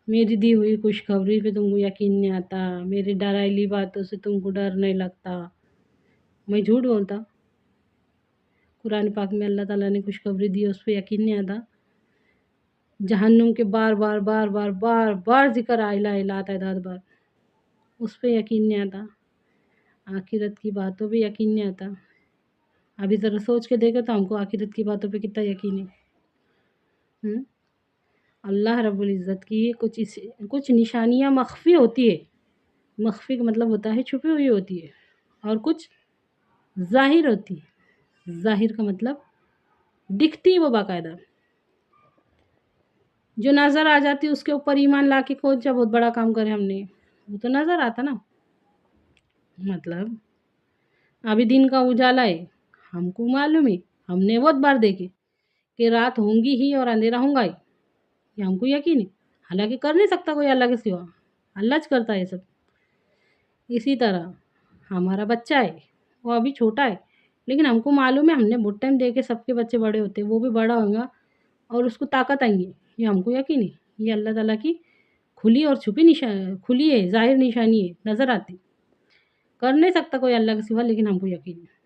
میری دی ہوئی خوشخبری پہ تم کو یقین نہیں آتا، میری ڈرائیلی باتوں سے تم کو ڈر نہیں لگتا، میں جھوٹ بولتا؟ قرآن پاک میں اللہ تعالیٰ نے خوشخبری دی، اس پہ یقین نہیں آتا؟ جہنم کے بار بار بار بار بار بار ذکر الہ الا تعداد بار، اس پہ یقین نہیں آتا؟ آخرت کی باتوں پہ یقین نہیں آتا؟ ابھی ذرا سوچ کے دیکھو تو ہم کو آخرت کی باتوں پہ کتنا یقین ہے۔ اللہ رب العزت کی کچھ نشانیاں مخفی ہوتی ہے، مخفی کا مطلب ہوتا ہے چھپی ہوئی ہوتی ہے، اور کچھ ظاہر ہوتی ہے۔ ظاہر کا مطلب دکھتی ہے وہ باقاعدہ، جو نظر آ جاتی اس کے اوپر ایمان لا کے کون سا بہت بڑا کام کرے ہم نے، وہ تو نظر آتا نا۔ مطلب ابھی دن کا اجالا ہے، ہم کو معلوم ہے، ہم نے بہت بار دیکھے کہ رات ہوں گی ہی اور اندھیرا ہوں گا ہی، یہ ہم کو یقین ہے، حالانکہ کر نہیں سکتا کوئی اللہ کے سوا، اللہ کرتا ہے سب۔ اسی طرح ہمارا بچہ ہے، وہ ابھی چھوٹا ہے، لیکن ہم کو معلوم ہے، ہم نے بہت ٹائم دیکھے سب کے بچے بڑے ہوتے ہیں، وہ بھی بڑا ہوگا اور اس کو طاقت آئیں گی، یہ ہم کو یقین ہے۔ یہ اللہ تعالیٰ کی کھلی اور چھپی کھلی ہے، ظاہر نشانی ہے، نظر آتی، کر نہیں سکتا کوئی اللہ کے سوا، لیکن ہم کو یقین ہے۔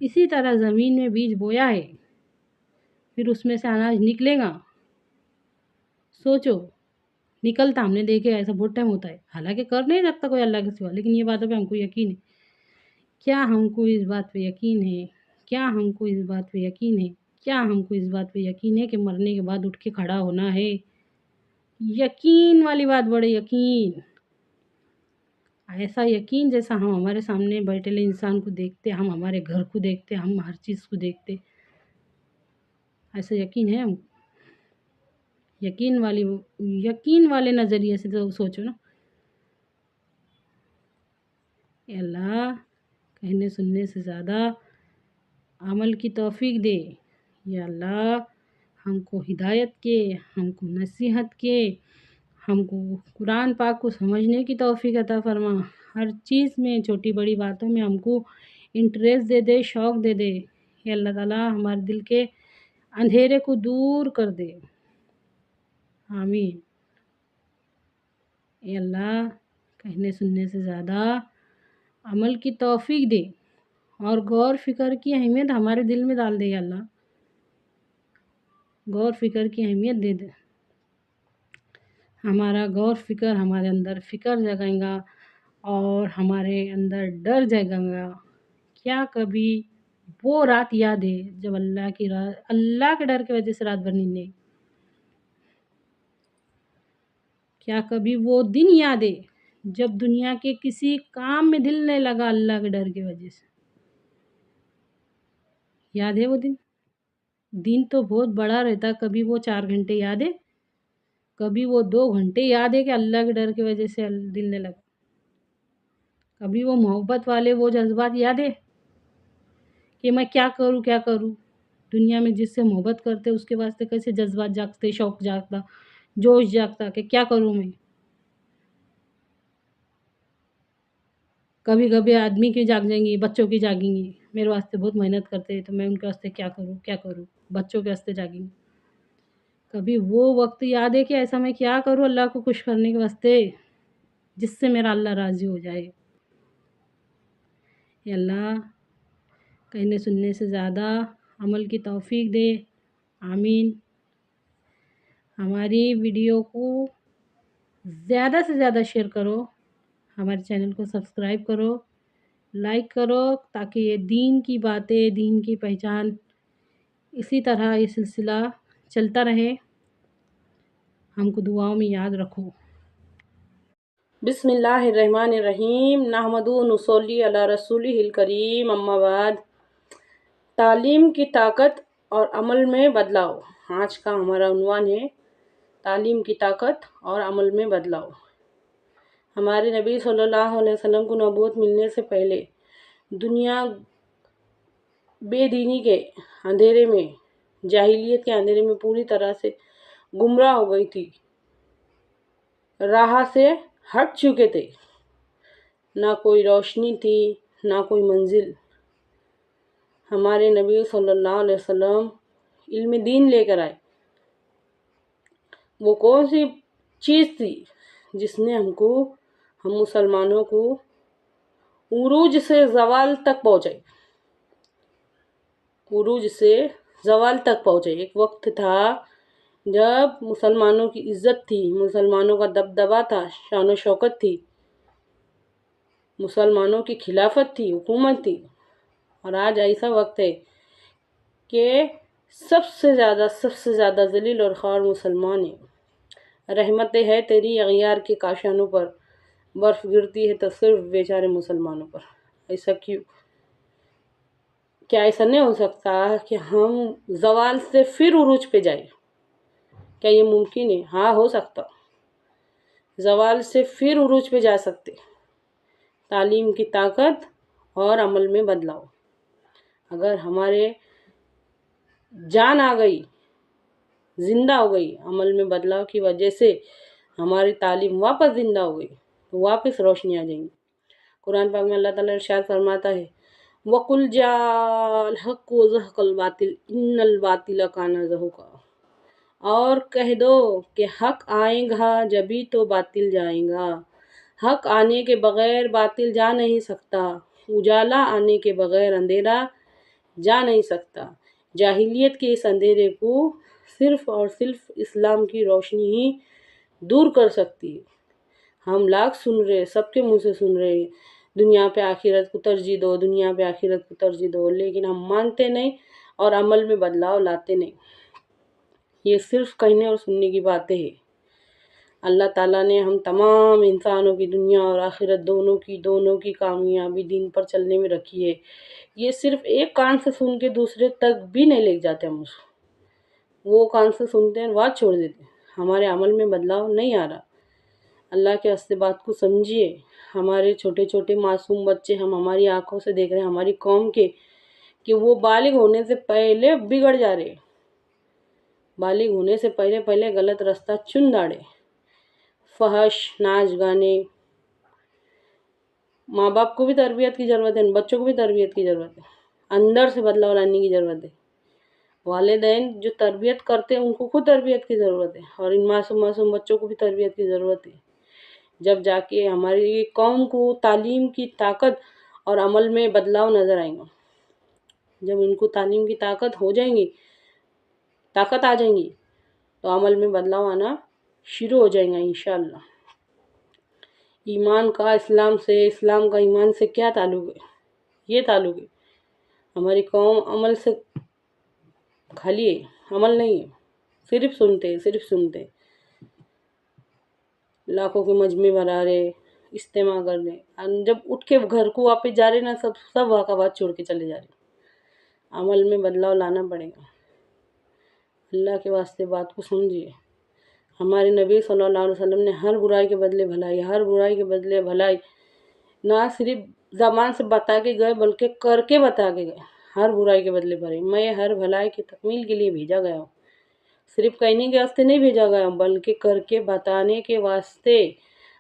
اسی طرح زمین میں بیج بویا ہے، پھر اس میں سے اناج نکلے گا، سوچو، نکلتا ہم نے دیکھے، ایسا بہت ٹائم ہوتا ہے، حالانکہ کر نہیں سکتا کوئی اللہ کے سوا، لیکن یہ باتوں پہ ہم کو یقین ہے۔ کیا ہم کو اس بات پہ یقین ہے؟ کیا ہم کو اس بات پہ یقین ہے؟ کیا ہم کو اس بات پہ یقین ہے کہ مرنے کے بعد اٹھ کے کھڑا ہونا ہے؟ یقین والی بات، بڑے یقین، ایسا یقین جیسا ہم ہمارے سامنے بیٹھے انسان کو دیکھتے، ہم ہمارے گھر کو دیکھتے، ہم ہر چیز کو دیکھتے، ایسا یقین ہے ہم کو۔ یقین والے نظریے سے تو سوچو نا۔ اے اللہ کہنے سننے سے زیادہ عمل کی توفیق دے، یا اللہ ہم کو ہدایت کے، ہم کو نصیحت کے، ہم کو قرآن پاک کو سمجھنے کی توفیق عطا فرما، ہر چیز میں چھوٹی بڑی باتوں میں ہم کو انٹریسٹ دے دے، شوق دے دے۔ اے اللہ تعالیٰ ہمارے دل کے اندھیرے کو دور کر دے، آمین۔ اے اللہ کہنے سننے سے زیادہ عمل کی توفیق دے، اور غور فکر کی اہمیت ہمارے دل میں ڈال دے، یا اللہ غور فکر کی اہمیت دے دے۔ ہمارا غور فکر ہمارے اندر فکر جگائے گا، اور ہمارے اندر ڈر جگائے گا۔ کیا کبھی وہ رات یاد ہے جب اللہ کے ڈر کی وجہ سے رات بھر نیند نہیں؟ کیا کبھی وہ دن یاد ہے جب دنیا کے کسی کام میں دل نہیں لگا اللہ کے ڈر کی وجہ سے؟ یاد ہے وہ دن تو بہت بڑا رہتا، کبھی وہ 4 گھنٹے یاد ہے، کبھی وہ 2 گھنٹے یاد ہے کہ اللہ کے ڈر کی وجہ سے دل نہیں لگا، کبھی وہ محبت والے وہ جذبات یاد ہے کہ میں کیا کروں دنیا میں جس سے محبت کرتے اس کے واسطے کیسے جذبات جاگتے، شوق جاگتا، جوش جاگتا کہ کیا کروں میں۔ کبھی کبھی آدمی کی جاگ جائیں گی، بچوں کی جاگیں گی، میرے واسطے بہت محنت کرتے تو میں ان کے واسطے کیا کروں، بچوں کے واسطے جاگیں گی۔ کبھی وہ وقت یاد ہے کہ ایسا میں کیا کروں اللہ کو خوش کرنے کے واسطے جس سے میرا اللہ راضی ہو جائے۔ اے اللہ کہنے سننے سے زیادہ عمل کی توفیق دے، آمین۔ ہماری ویڈیو کو زیادہ سے زیادہ شیئر کرو، ہمارے چینل کو سبسکرائب کرو، لائک کرو، تاکہ یہ دین کی باتیں، دین کی پہچان اسی طرح یہ سلسلہ چلتا رہے، ہم کو دعاؤں میں یاد رکھو۔ بسم اللہ الرحمن الرحیم، نحمدہ و نصلی علی رسولہ الکریم، اما بعد۔ تعلیم کی طاقت اور عمل میں بدلاؤ۔ آج کا ہمارا عنوان ہے تعلیم کی طاقت اور عمل میں بدلاؤ۔ ہمارے نبی صلی اللہ علیہ وسلم کو نبوت ملنے سے پہلے دنیا بے دینی کے اندھیرے میں، جاہلیت کے اندھیرے میں پوری طرح سے گمراہ ہو گئی تھی، راہ سے ہٹ چکے تھے، نہ کوئی روشنی تھی نہ کوئی منزل۔ ہمارے نبی صلی اللہ علیہ وسلم علم دین لے کر آئے۔ وہ کون سی چیز تھی جس نے ہم مسلمانوں کو عروج سے زوال تک پہنچائی؟ عروج سے زوال تک پہنچائی۔ ایک وقت تھا جب مسلمانوں کی عزت تھی، مسلمانوں کا دبدبا تھا، شان و شوکت تھی، مسلمانوں کی خلافت تھی، حکومت تھی۔ اور آج ایسا وقت ہے کہ سب سے زیادہ ذلیل اور خوار مسلمان ہیں۔ رحمتیں ہے تیری اغیار کے کاشانوں پر، برف گرتی ہے تو صرف بیچارے مسلمانوں پر۔ ایسا کیوں؟ کیا ایسا نہیں ہو سکتا کہ ہم زوال سے پھر عروج پہ جائیں؟ کیا یہ ممکن ہے؟ ہاں، ہو سکتا۔ زوال سے پھر عروج پہ جا سکتے۔ تعلیم کی طاقت اور عمل میں بدلاؤ۔ اگر ہمارے جان آ گئی، زندہ ہو گئی، عمل میں بدلاؤ کی وجہ سے ہماری تعلیم واپس زندہ ہو گئی تو واپس روشنی آ جائیں گی۔ قرآن پاک میں اللہ تعالیٰ ارشاد فرماتا ہے وَقُلْ جَاءَ الْحَقُّ وَزَهَقَ الْبَاطِلُ إِنَّ الْبَاطِلَ كَانَ زَهُوقًا۔ اور کہہ دو کہ حق آئے گا جبھی تو باطل جائے گا۔ حق آنے کے بغیر باطل جا نہیں سکتا، اجالا آنے کے بغیر اندھیرا جا نہیں سکتا۔ جاہلیت کے اس اندھیرے کو صرف اور صرف اسلام کی روشنی ہی دور کر سکتی ہے۔ ہم لاکھ سن رہے، سب کے منہ سے سن رہے، دنیا پہ آخرت کو ترجیح دو، دنیا پہ آخرت کو ترجیح دو، لیکن ہم مانتے نہیں اور عمل میں بدلاؤ لاتے نہیں۔ یہ صرف کہنے اور سننے کی باتیں ہیں۔ اللہ تعالیٰ نے ہم تمام انسانوں کی دنیا اور آخرت دونوں کی کامیابی دین پر چلنے میں رکھی ہے۔ یہ صرف ایک کان سے سن کے دوسرے تک بھی نہیں لے جاتے ہم اس کو۔ وہ کان سے سنتے ہیں، بات چھوڑ دیتے ہیں، ہمارے عمل میں بدلاؤ نہیں آ رہا۔ اللہ کے واسطے بات کو سمجھیے۔ ہمارے چھوٹے چھوٹے معصوم بچے ہم ہماری آنکھوں سے دیکھ رہے ہیں، ہماری قوم کے، کہ وہ بالغ ہونے سے پہلے بگڑ جا رہے، بالغ ہونے سے پہلے غلط راستہ چن ڈالے۔ فحش، ناچ گانے۔ ماں باپ کو بھی تربیت کی ضرورت ہے، بچوں کو بھی تربیت کی ضرورت ہے، اندر سے بدلاؤ لانے کی ضرورت ہے۔ والدین جو تربیت کرتے ہیں ان کو خود تربیت کی ضرورت ہے، اور ان معصوم بچوں کو بھی تربیت کی ضرورت ہے۔ جب جا کے ہماری قوم کو تعلیم کی طاقت اور عمل میں بدلاؤ نظر آئے گا۔ جب ان کو تعلیم کی طاقت آ جائیں گی تو عمل میں بدلاؤ آنا شروع ہو جائے گا انشاءاللہ۔ ایمان کا اسلام سے، اسلام کا ایمان سے کیا تعلق ہے؟ یہ تعلق ہے ہماری قوم عمل سے خالی ہے، عمل نہیں ہے، صرف سنتے لاکھوں کے مجمع بنا رہے، اجتماع کر رہے، جب اٹھ کے گھر کو واپس جا رہے نا سب واقع بات چھوڑ کے چلے جا رہے۔ عمل میں بدلاؤ لانا پڑے گا۔ اللہ کے واسطے بات کو سمجھیے۔ ہمارے نبی صلی اللہ علیہ وسلم نے ہر برائی کے بدلے بھلائی، ہر برائی کے بدلے بھلائی نہ صرف زبان سے بتا کے گئے بلکہ کر کے بتا کے گئے۔ ہر برائی کے بدلے بھلائی، میں ہر بھلائی کی تکمیل کے لیے بھیجا گیا ہوں۔ صرف کہنے کے واسطے نہیں بھیجا گیا ہوں بلکہ کر کے بتانے کے واسطے۔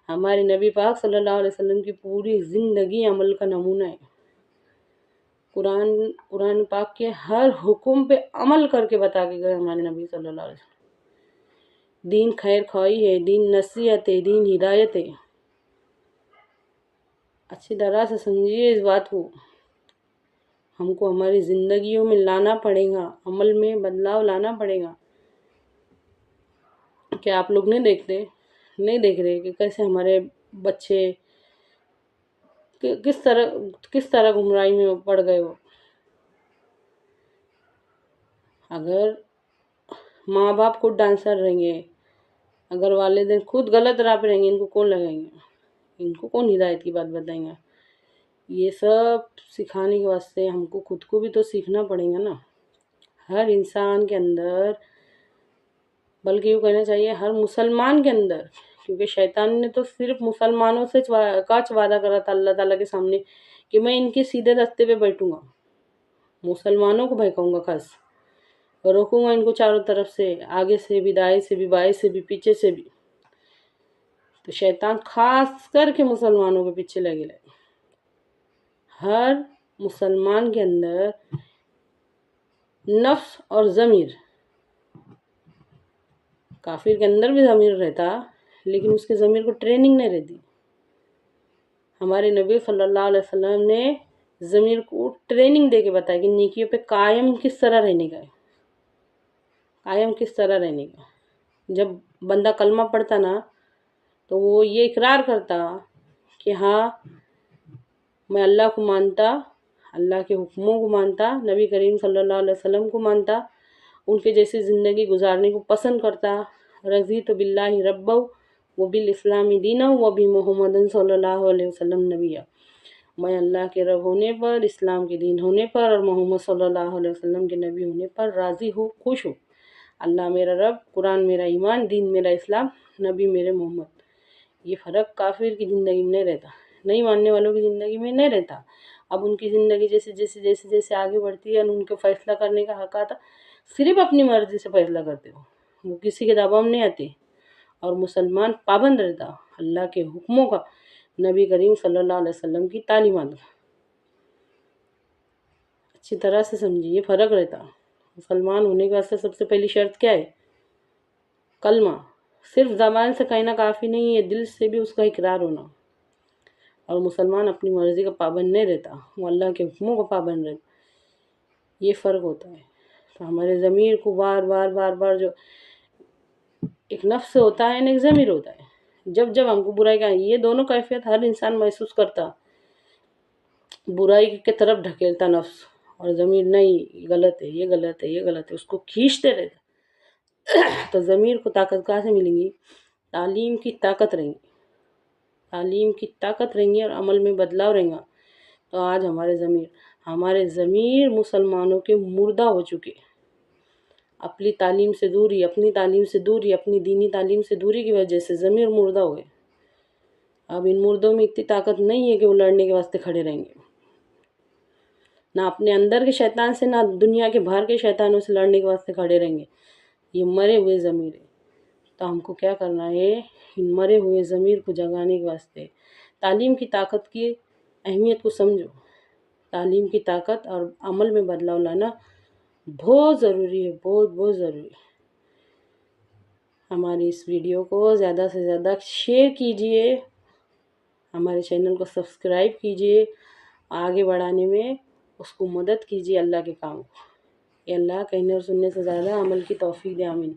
ہمارے نبی پاک صلی اللہ علیہ وسلم کی پوری زندگی عمل کا نمونہ ہے۔ قرآن پاک کے ہر حکم پہ عمل کر کے بتا کے گئے ہمارے نبی صلی اللہ علیہ وسلم۔ دین خیر خواہی ہے، دین نصیحت ہے، دین ہدایت ہے۔ اچھی طرح سے سمجھیے اس بات کو۔ ہم کو ہماری زندگیوں میں لانا پڑے گا، عمل میں بدلاؤ لانا پڑے گا۔ کیا آپ لوگ نہیں دیکھ رہے کہ کیسے ہمارے بچے کس طرح گمراہی میں پڑ گئے ہو؟ اگر ماں باپ خود ڈانسر رہیں گے، اگر والدین خود غلط راہ پہ رہیں گے، ان کو کون لگائیں گے؟ ان کو کون ہدایت کی بات بتائیں گا؟ یہ سب سکھانے کے واسطے ہم کو خود کو بھی تو سیکھنا پڑے گا نا. ہر انسان کے اندر، بلکہ یوں کہنا چاہیے ہر مسلمان کے اندر، کیونکہ شیطان نے تو صرف مسلمانوں سے وعدہ کرا تھا اللہ تعالیٰ کے سامنے کہ میں ان کے سیدھے راستے پہ بیٹھوں گا، مسلمانوں کو بہکاؤں گا، خاص روکوں گا ان کو چاروں طرف سے، آگے سے بھی، دائیں سے بھی، بائیں سے بھی، پیچھے سے بھی. تو شیطان خاص کر کے مسلمانوں کے پیچھے لگے. ہر مسلمان کے اندر نفس اور ضمیر، کافر کے اندر بھی ضمیر رہتا لیکن اس کے ضمیر کو ٹریننگ نہیں رہتی. ہمارے نبی صلی اللہ علیہ وسلم نے ضمیر کو ٹریننگ دے کے بتایا کہ نیکیوں پہ قائم کس طرح رہنے کا ہے، قائم کس طرح رہنے کا. جب بندہ کلمہ پڑھتا نا تو وہ یہ اقرار کرتا کہ ہاں میں اللہ کو مانتا، اللہ کے حکموں کو مانتا، نبی کریم صلی اللہ علیہ وسلم کو مانتا، ان کے جیسی زندگی گزارنے کو پسند کرتا. رضیت باللہ ربا وبالاسلام دینا وبمحمد صلی اللہ علیہ وسلم نبیہ. میں اللہ کے رب ہونے پر، اسلام کے دین ہونے پر اور محمد صلی اللہ علیہ وسلم کے نبی ہونے پر راضی ہوں، خوش ہوں. اللہ میرا رب، قرآن میرا ایمان، دین میرا اسلام، نبی میرے محمد. یہ فرق کافر کی زندگی میں نہیں رہتا، نہیں ماننے والوں کی زندگی میں نہیں رہتا. اب ان کی زندگی جیسے آگے بڑھتی ہے، ان کو فیصلہ کرنے کا حق آتا، صرف اپنی مرضی سے فیصلہ کرتے ہو، وہ کسی کے دباؤ میں نہیں آتے. اور مسلمان پابند رہتا اللہ کے حکموں کا، نبی کریم صلی اللہ علیہ وسلم کی تعلیمات کا. اچھی طرح سے سمجھیے، یہ فرق رہتا. مسلمان ہونے کے واسطے سب سے پہلی شرط کیا ہے؟ کلمہ. صرف زبان سے کہنا کافی نہیں ہے، دل سے بھی اس کا اقرار ہونا. اور مسلمان اپنی مرضی کا پابند نہیں رہتا، وہ اللہ کے حکموں کا پابند رہتا. یہ فرق ہوتا ہے. تو ہمارے ضمیر کو بار بار جو ایک نفس ہوتا ہے، ایک ضمیر ہوتا ہے. جب ہم کو برائی کا، یہ دونوں کیفیت ہر انسان محسوس کرتا. برائی کی طرف ڈھکیلتا نفس، اور ضمیر نہیں، غلط ہے، یہ غلط ہے، یہ غلط ہے، اس کو کھینچتے رہتا. تو ضمیر کو طاقت کہاں سے ملیں گی؟ تعلیم کی طاقت رہیں گی، تعلیم کی طاقت رہیں گی اور عمل میں بدلاؤ رہیں گا. تو آج ہمارے ضمیر مسلمانوں کے مردہ ہو چکے. اپنی تعلیم سے دوری، اپنی دینی تعلیم سے دوری کی وجہ سے ضمیر مردہ ہوئے. اب ان مردوں میں اتنی طاقت نہیں ہے کہ وہ لڑنے کے واسطے کھڑے رہیں گے. نہ اپنے اندر کے شیطان سے، نہ دنیا کے باہر کے شیطانوں سے لڑنے کے واسطے کھڑے رہیں گے. یہ مرے ہوئے ضمیر ہے. تو ہم کو کیا کرنا ہے؟ ان مرے ہوئے ضمیر کو جگانے کے واسطے تعلیم کی طاقت کی اہمیت کو سمجھو. تعلیم کی طاقت اور عمل میں بدلاؤ لانا بہت ضروری ہے، بہت ضروری ہے. ہماری اس ویڈیو کو زیادہ سے زیادہ شیئر کیجئے، ہمارے چینل کو سبسکرائب کیجئے، آگے بڑھانے میں اس کو مدد کیجئے اللہ کے کام کو. اللہ کہنے اور سننے سے زیادہ عمل کی توفیق دے. آمین.